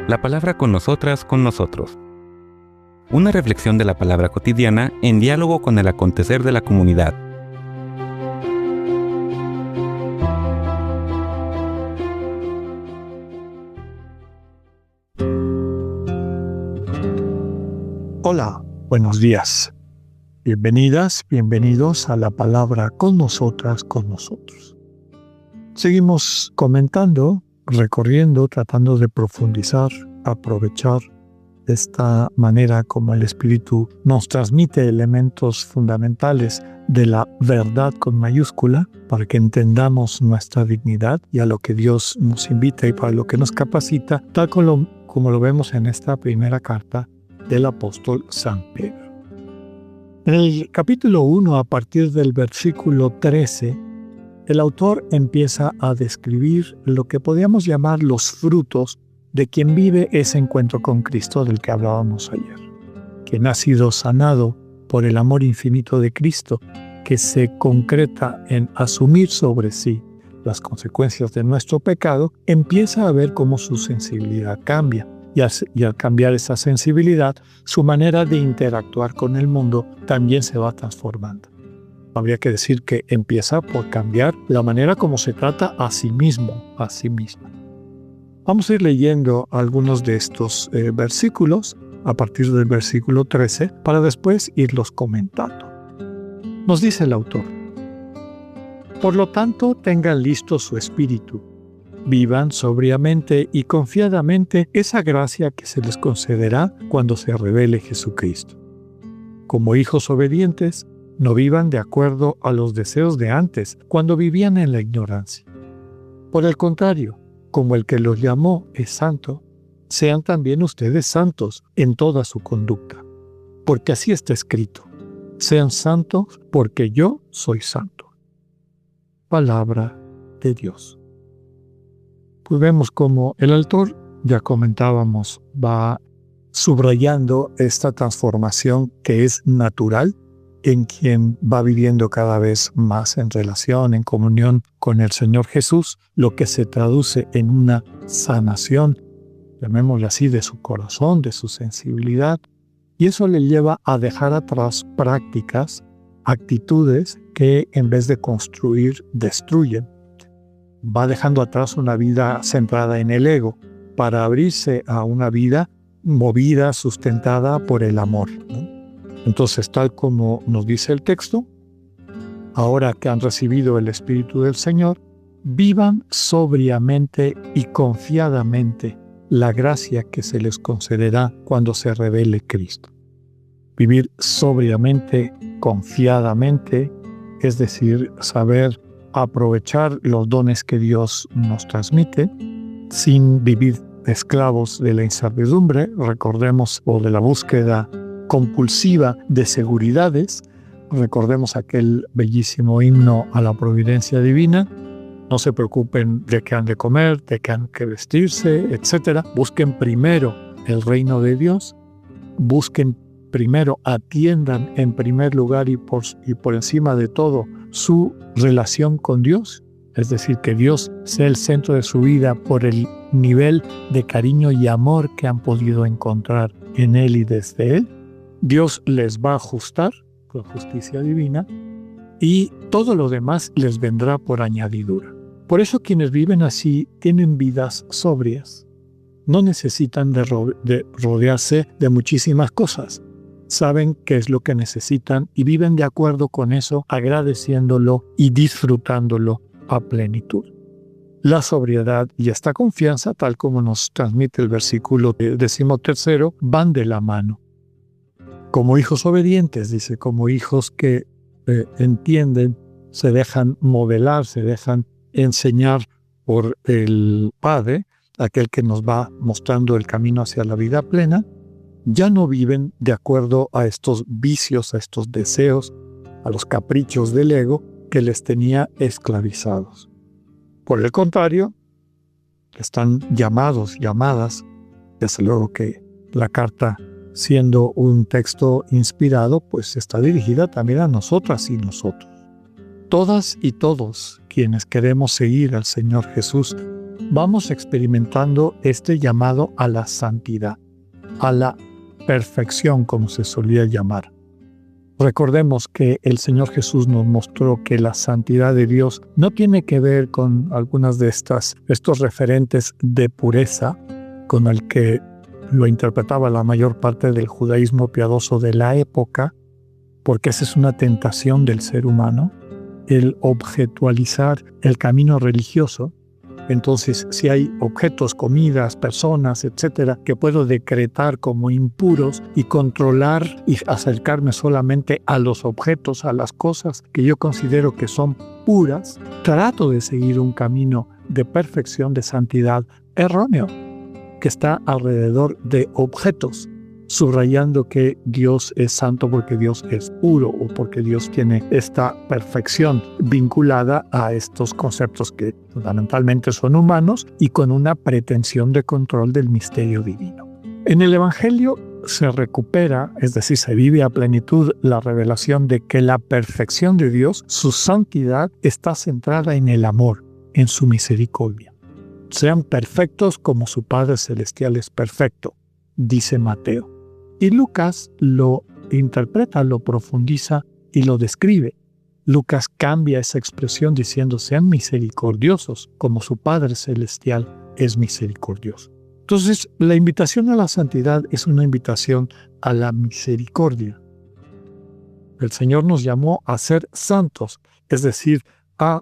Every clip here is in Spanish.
La palabra con nosotras, con nosotros. Una reflexión de la palabra cotidiana en diálogo con el acontecer de la comunidad. Hola, buenos días. Bienvenidas, bienvenidos a la palabra con nosotras, con nosotros. Seguimos comentando, recorriendo, tratando de profundizar, aprovechar de esta manera como el Espíritu nos transmite elementos fundamentales de la verdad con mayúscula para que entendamos nuestra dignidad y a lo que Dios nos invita y para lo que nos capacita, tal como lo vemos en esta primera carta del apóstol San Pedro. En el capítulo 1, a partir del versículo 13, el autor empieza a describir lo que podríamos llamar los frutos de quien vive ese encuentro con Cristo del que hablábamos ayer, quien ha sido sanado por el amor infinito de Cristo, que se concreta en asumir sobre sí las consecuencias de nuestro pecado, empieza a ver cómo su sensibilidad cambia. Y al cambiar esa sensibilidad, su manera de interactuar con el mundo también se va transformando. Habría que decir que empieza por cambiar la manera como se trata a sí mismo, a sí misma. Vamos a ir leyendo algunos de estos versículos a partir del versículo 13 para después irlos comentando. Nos dice el autor: Por lo tanto, tengan listo su espíritu. Vivan sobriamente y confiadamente esa gracia que se les concederá cuando se revele Jesucristo. Como hijos obedientes, no vivan de acuerdo a los deseos de antes, cuando vivían en la ignorancia. Por el contrario, como el que los llamó es santo, sean también ustedes santos en toda su conducta. Porque así está escrito: sean santos porque yo soy santo. Palabra de Dios. Pues vemos como el autor, ya comentábamos, va subrayando esta transformación que es natural en quien va viviendo cada vez más en relación, en comunión con el Señor Jesús, lo que se traduce en una sanación, llamémosle así, de su corazón, de su sensibilidad, y eso le lleva a dejar atrás prácticas, actitudes que en vez de construir, destruyen. Va dejando atrás una vida centrada en el ego para abrirse a una vida movida, sustentada por el amor, ¿no? Entonces, tal como nos dice el texto, ahora que han recibido el Espíritu del Señor, vivan sobriamente y confiadamente la gracia que se les concederá cuando se revele Cristo. Vivir sobriamente, confiadamente, es decir, saber aprovechar los dones que Dios nos transmite, sin vivir esclavos de la incertidumbre, recordemos, o de la búsqueda compulsiva de seguridades. Recordemos aquel bellísimo himno a la providencia divina: no se preocupen de qué han de comer, de qué han que vestirse, etc. Busquen primero el reino de Dios, busquen primero, atiendan en primer lugar y por encima de todo su relación con Dios, es decir, que Dios sea el centro de su vida por el nivel de cariño y amor que han podido encontrar en Él y desde Él. Dios les va a ajustar con justicia divina y todo lo demás les vendrá por añadidura. Por eso quienes viven así tienen vidas sobrias. No necesitan de rodearse de muchísimas cosas. Saben qué es lo que necesitan y viven de acuerdo con eso, agradeciéndolo y disfrutándolo a plenitud. La sobriedad y esta confianza, tal como nos transmite el versículo 13, van de la mano. Como hijos obedientes, dice, como hijos que entienden, se dejan modelar, se dejan enseñar por el Padre, aquel que nos va mostrando el camino hacia la vida plena. Ya no viven de acuerdo a estos vicios, a estos deseos, a los caprichos del ego que les tenía esclavizados. Por el contrario, están llamadas, desde luego que la carta, siendo un texto inspirado, pues está dirigida también a nosotras y nosotros. Todas y todos quienes queremos seguir al Señor Jesús vamos experimentando este llamado a la santidad, a la perfección, como se solía llamar. Recordemos que el Señor Jesús nos mostró que la santidad de Dios no tiene que ver con algunas de estos referentes de pureza con el que lo interpretaba la mayor parte del judaísmo piadoso de la época, porque esa es una tentación del ser humano, el objetualizar el camino religioso. Entonces, si hay objetos, comidas, personas, etcétera, que puedo decretar como impuros y controlar y acercarme solamente a los objetos, a las cosas que yo considero que son puras, trato de seguir un camino de perfección, de santidad erróneo, que está alrededor de objetos, subrayando que Dios es santo porque Dios es puro o porque Dios tiene esta perfección vinculada a estos conceptos que fundamentalmente son humanos y con una pretensión de control del misterio divino. En el Evangelio se recupera, es decir, se vive a plenitud la revelación de que la perfección de Dios, su santidad, está centrada en el amor, en su misericordia. Sean perfectos como su Padre Celestial es perfecto, dice Mateo. Y Lucas lo interpreta, lo profundiza y lo describe. Lucas cambia esa expresión diciendo, sean misericordiosos como su Padre Celestial es misericordioso. Entonces, la invitación a la santidad es una invitación a la misericordia. El Señor nos llamó a ser santos, es decir, a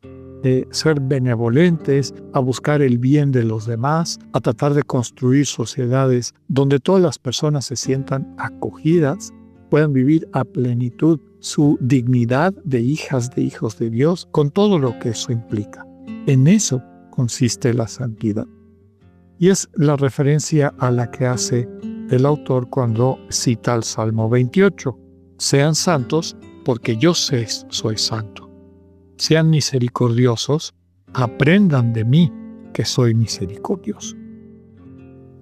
ser benevolentes, a buscar el bien de los demás, a tratar de construir sociedades donde todas las personas se sientan acogidas, puedan vivir a plenitud su dignidad de hijas, de hijos de Dios, con todo lo que eso implica. En eso consiste la santidad. Y es la referencia a la que hace el autor cuando cita el Salmo 28. Sean santos porque yo soy santo. Sean misericordiosos, aprendan de mí que soy misericordioso.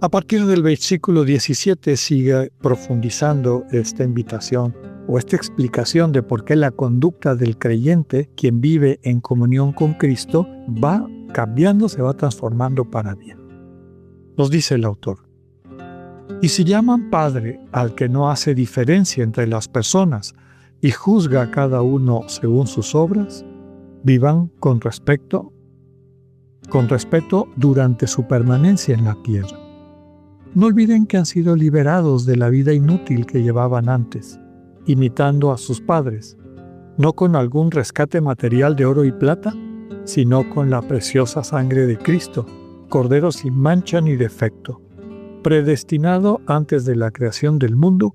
A partir del versículo 17 sigue profundizando esta invitación o esta explicación de por qué la conducta del creyente, quien vive en comunión con Cristo, va cambiando, se va transformando para bien. Nos dice el autor: y si llaman Padre al que no hace diferencia entre las personas y juzga a cada uno según sus obras, vivan con respeto durante su permanencia en la tierra. No olviden que han sido liberados de la vida inútil que llevaban antes, imitando a sus padres, no con algún rescate material de oro y plata, sino con la preciosa sangre de Cristo, Cordero sin mancha ni defecto, predestinado antes de la creación del mundo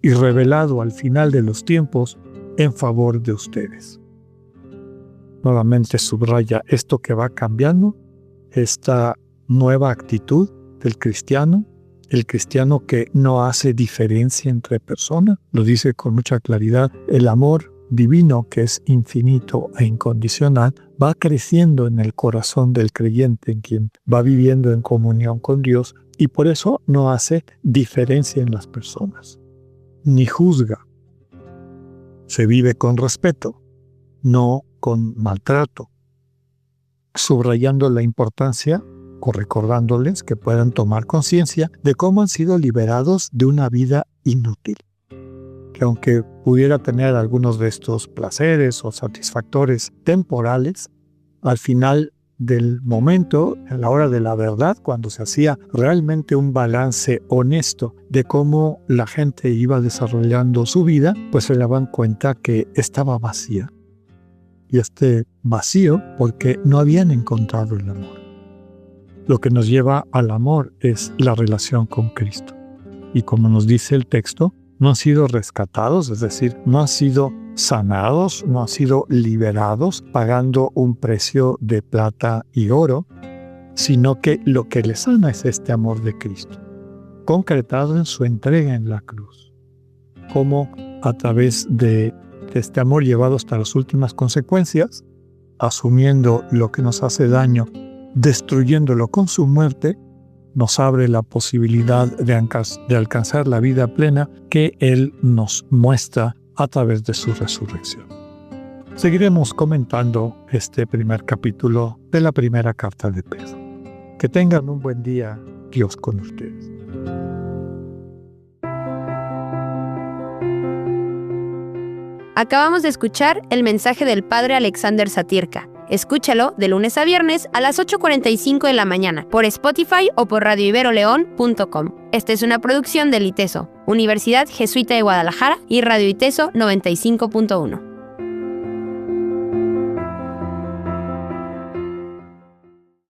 y revelado al final de los tiempos en favor de ustedes. Nuevamente subraya esto que va cambiando, esta nueva actitud del cristiano, el cristiano que no hace diferencia entre personas, lo dice con mucha claridad, el amor divino que es infinito e incondicional va creciendo en el corazón del creyente, en quien va viviendo en comunión con Dios y por eso no hace diferencia en las personas, ni juzga. Se vive con respeto, no con maltrato, subrayando la importancia o recordándoles que puedan tomar conciencia de cómo han sido liberados de una vida inútil, que aunque pudiera tener algunos de estos placeres o satisfactores temporales, al final del momento, en la hora de la verdad, cuando se hacía realmente un balance honesto de cómo la gente iba desarrollando su vida, pues se daban cuenta que estaba vacía. Y este vacío porque no habían encontrado el amor. Lo que nos lleva al amor es la relación con Cristo. Y como nos dice el texto, no han sido rescatados, es decir, no han sido sanados, no han sido liberados pagando un precio de plata y oro, sino que lo que les sana es este amor de Cristo, concretado en su entrega en la cruz. Como a través de este amor llevado hasta las últimas consecuencias, asumiendo lo que nos hace daño, destruyéndolo con su muerte, nos abre la posibilidad de alcanzar la vida plena que Él nos muestra a través de su resurrección. Seguiremos comentando este primer capítulo de la primera carta de Pedro. Que tengan un buen día. Dios con ustedes. Acabamos de escuchar el mensaje del Padre Alexander Satirka. Escúchalo de lunes a viernes a las 8:45 de la mañana por Spotify o por radioiberoleón.com. Esta es una producción del ITESO, Universidad Jesuita de Guadalajara y Radio ITESO 95.1.